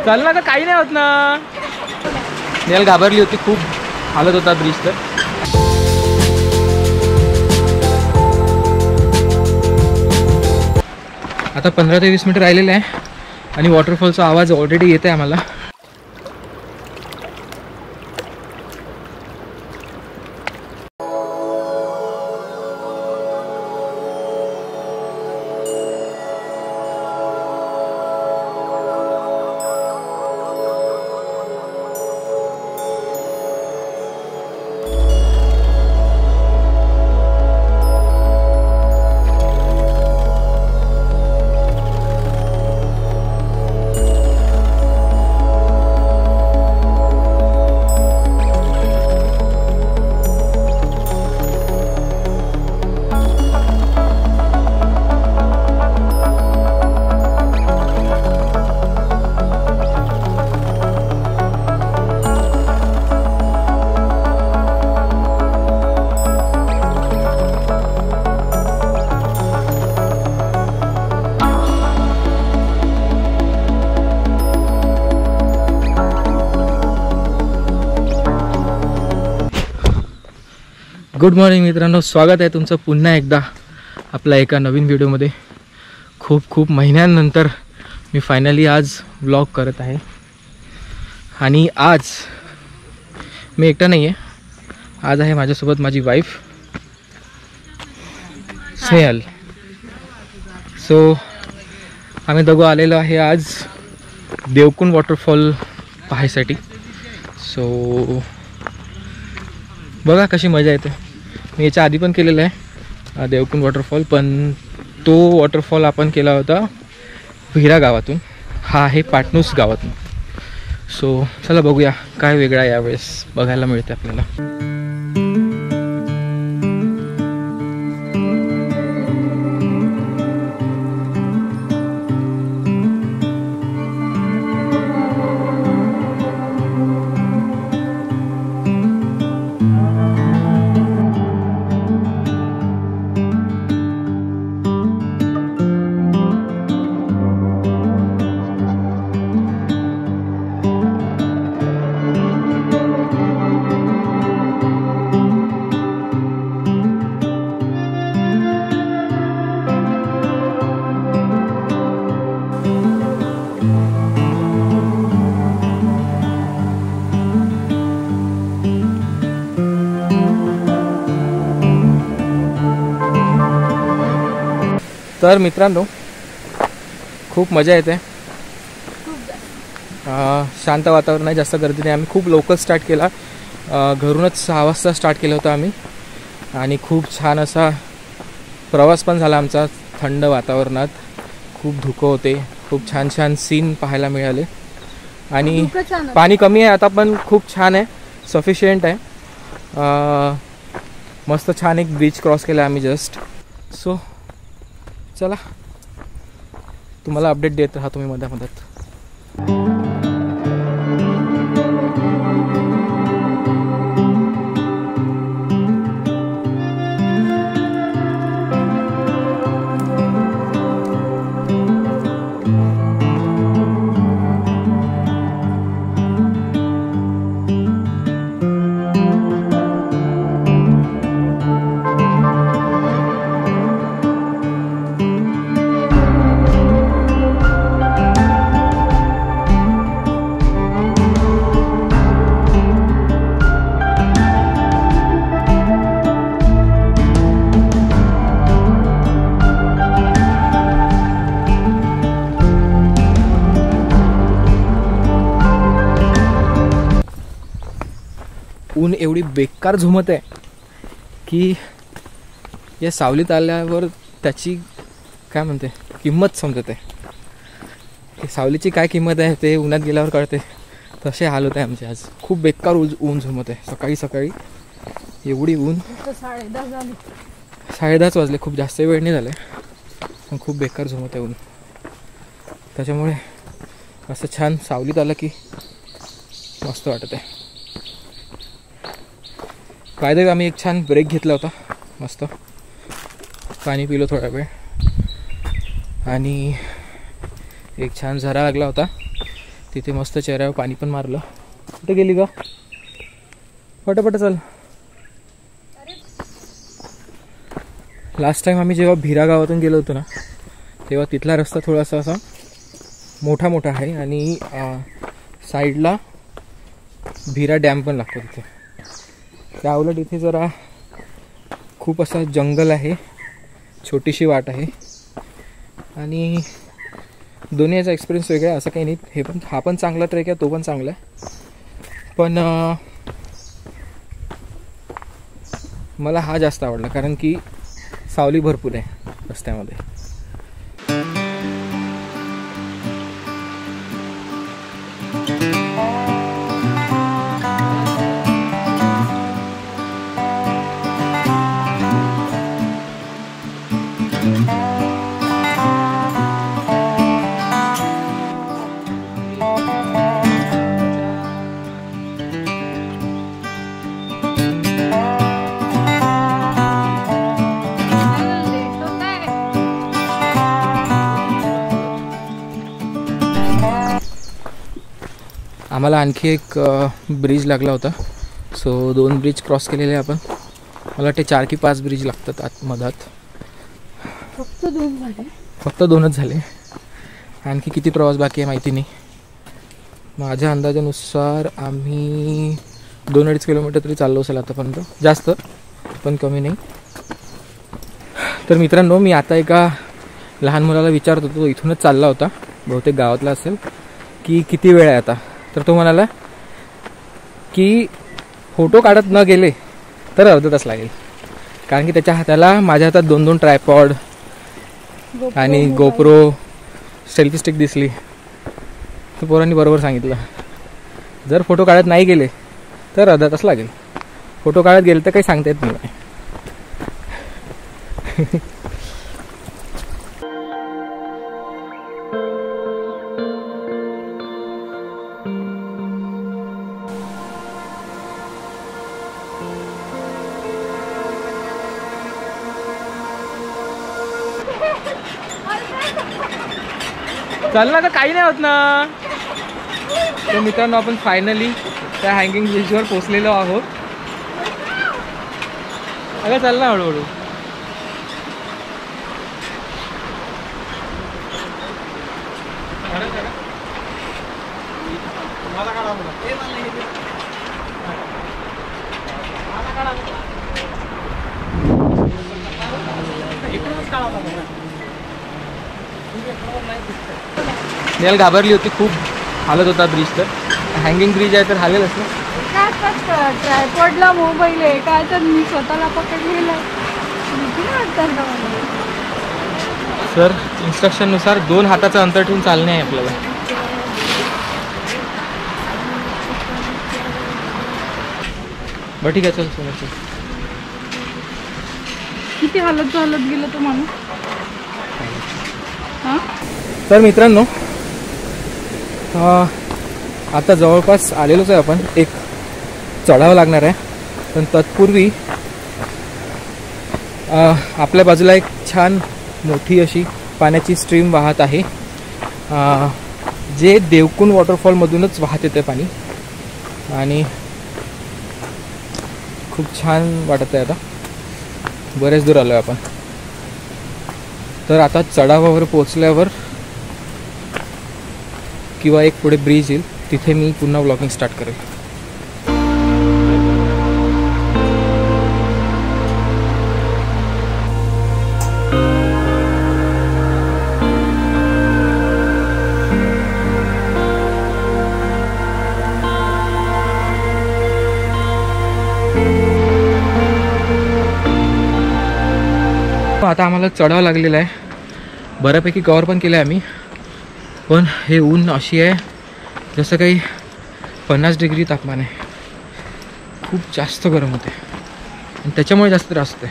चाल ना, का काही नाही होत ना. नेल घाबरली होती, खूप हालत होता ब्रिज. तर आता 15 ते 20 मिनिट राहिलेले आहे आणि वॉटरफॉलचा आवाज ऑलरेडी येत आहे आम्हाला. गुड मॉर्निंग मित्रांनो, स्वागत आहे तुमचं पुन्हा एकदा आपल्या एका नवीन व्हिडिओमध्ये. खूप महिन्यांनंतर मी फायनली आज व्लॉग करत आहे. आणि आज मी एकटा नाही आहे, आज आहे माझ्यासोबत माझी वाईफ स्नेहल. सो आम्ही दोघं आलेलो आहे आज देवकुंड वॉटरफॉल पाहायसाठी. सो बघा कशी मजा येते. मी याच्या आधी पण केलेलं आहे देवकुंड वॉटरफॉल, पण तो वॉटरफॉल आपण केला होता विहिरा गावातून, हा आहे पाटणूस गावातून. सो चला बघूया काय वेगळा यावेळेस बघायला मिळते आपल्याला. तर मित्रांनो खूप मजा येते. शांत वातावरण आहे, जास्त गर्दी नाही. आम्ही खूप लवकर स्टार्ट केला, घरूनच 6 वाजता स्टार्ट केलं होतं आम्ही. आणि खूप छान असा प्रवास पण झाला आमचा थंड वातावरणात. खूप धुकं होते, खूप छान छान सीन पाहायला मिळाले. आणि पाणी कमी आहे आता, पण खूप छान आहे, सफिशियंट आहे. मस्त छान एक ब्रिज क्रॉस केला आम्ही जस्ट. सो चला तुम्हाला अपडेट देत राहा तुम्ही मध्यात. ऊन एवढी बेकार झुमत आहे की या सावलीत आल्यावर त्याची काय म्हणते किंमत समजते. सावलीची काय किंमत आहे ते उन्हात गेल्यावर कळते. तसे हाल होते आमचे आज. खूप बेकार ऊन झुमत आहे. सकाळी सकाळी एवढी ऊन. 10:30 वाजले, खूप जास्त वेळ नाही झाले, पण खूप बेकार झुमत आहे ऊन. त्याच्यामुळे असं छान सावलीत आलं की मस्त वाटत आहे. फायदा आम्ही एक छान ब्रेक घेतला होता, मस्त पाणी पिलो थोडा वेळ आणि एक छान झरा लागला होता. तिथे मस्त चेहऱ्यावर पाणी पण मारलं. कुठे गेली ग? पटापट चल. लास्ट टाइम आम्ही जेव्हा भिरा गावातून गेलो होतो ना, तेव्हा तिथला रस्ता थोडासा असा मोठा मोठा आहे आणि साईडला भिरा डॅम पण लागतो तिथे. त्या उलट इथे जरा खूप असा जंगल आहे, छोटीशी वाट आहे आणि दोन्ही याचा एक्सपिरियन्स वेगळा आहे. असं काही नाही, हा पण चांगला ट्रेक आहे, तो पण चांगला आहे. पण मला हा जास्त आवडला कारण की सावली भरपूर आहे रस्त्यामध्ये. आम्हाला आणखी एक ब्रिज लागला होता. सो 2 ब्रिज क्रॉस केलेले आपण. मला वाटते 4 की 5 ब्रिज लागतात आतमधात. फक्त 2 झाले. फक्त 2च झाले. आणखी किती प्रवास बाकी आहे माहिती नाही. माझ्या अंदाजानुसार आम्ही 2-2.5 किलोमीटर तरी चाललो असेल आतापर्यंत. जास्त पण कमी नाही. तर मित्रांनो, मी आता एका लहान मुलाला विचारत होतो, इथूनच चालला होता, बहुतेक गावातला असेल, की किती वेळ आहे आता. तर तो म्हणाला की फोटो काढत न गेले तर अर्धा तास लागेल. कारण की त्याच्या हाताला माझ्या हातात 2-2 ट्रायपॉड आणि गोप्रो सेल्फी स्टिक दिसली. तर पोरांनी बरोबर सांगितलं, जर फोटो काढत नाही गेले तर अर्धा तास लागेल. फोटो काढत गेले तर काही सांगता येत नाही. चाललं ना, काही नाही होत ना. तर मित्रांनो, आपण फायनली त्या हँगिंग ब्रिजवर पोचलेलो आहोत. अगं चाल ना हळूहळू. नेल घाबरली होती खूप, हालत होता ब्रिज. तर हँगिंग ब्रिज आहे तर हालेलच ना. ट्रायपॉडला मोबाईल आहे काय, तर मी स्वतःला पकडलेला. सर इन्स्ट्रक्शननुसार 2 हाताचं अंतर ठेवून चालणे आहे आपल्याला. बरं ठीक आहे, चल चल. किती हालत गेलं तो माणूस. तर मित्रांनो, आता जवळपास आलेलोच आहे आपण. एक चढावं लागणार आहे, पण तत्पूर्वी आपल्या बाजूला एक छान मोठी अशी पाण्याची स्ट्रीम वाहत आहे, जे देवकुंड वॉटरफॉलमधूनच वाहत येते पाणी. आणि खूप छान वाटत आहे. आता बरेच दूर आलो आहे आपण. तर आता चढावावर पोचल्यावर किंवा एक पुढे ब्रिज येईल, तिथे मी पुन्हा व्लॉगिंग स्टार्ट करेल. आता आम्हाला चढावं लागलेलं आहे. बऱ्यापैकी कव्हर पण केलं आहे आम्ही. पण हे ऊन अशी आहे जसं काही 50 डिग्री तापमान आहे. खूप जास्त गरम होते आणि त्याच्यामुळे जास्त त्रास होते.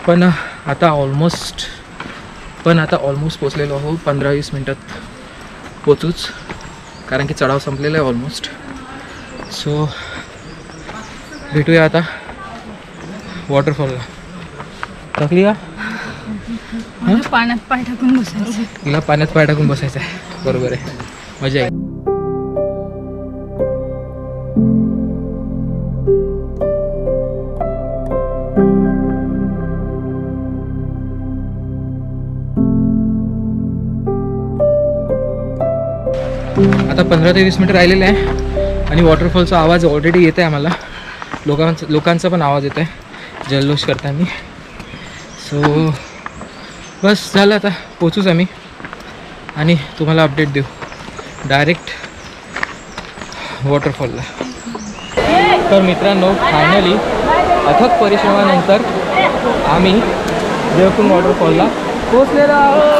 पण आता ऑलमोस्ट पोचलेलो आहोत. 15-20 मिनटात पोचूच, कारण की चढाव संपलेला आहे ऑलमोस्ट. सो भेटूया आता वॉटरफॉलला. टाकली का? पाण्यात पाय टाकून बसायचं. तिला पाण्यात पाय टाकून बसायचं आहे. बरोबर आहे. मजा येईल. आता 15 ते 20 मिनिट राहिलेले आहे आणि वॉटरफॉलचा आवाज ऑलरेडी येत आहे आम्हाला. लोकांचा पण आवाज येत आहे जल्लोष करताना. सो बस झालं, आता पोचूच आम्ही आणि तुम्हाला अपडेट देऊ डायरेक्ट वॉटरफॉलला. तर मित्रांनो, फायनली अथक परिश्रमानंतर आम्ही देवकुंड वॉटरफॉलला पोचलेलो आहोत.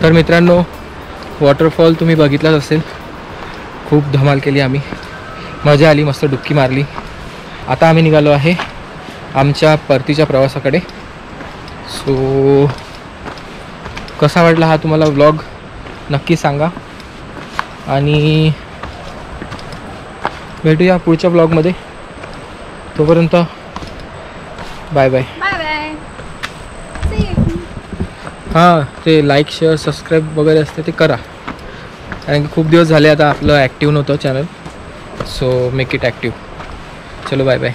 तर मित्रांनो, वॉटरफॉल तुम्ही बघितलाच असेल. खूप धमाल केली आम्ही, मजा आली, मस्त डुबकी मारली. आता आम्ही निघालो आहे आमच्या परतीच्या प्रवासाकडे. सो कसा वाटला हा तुम्हाला व्लॉग नक्की सांगा आणि भेटूया पुढच्या व्लॉगमध्ये. तोपर्यंत बाय बाय. हां, ते लाईक शेअर सबस्क्राईब वगैरे असते ते करा, कारण की खूप दिवस झाले आता आपलं ॲक्टिव्ह नव्हतं channel. So make it active. चलो बाय बाय.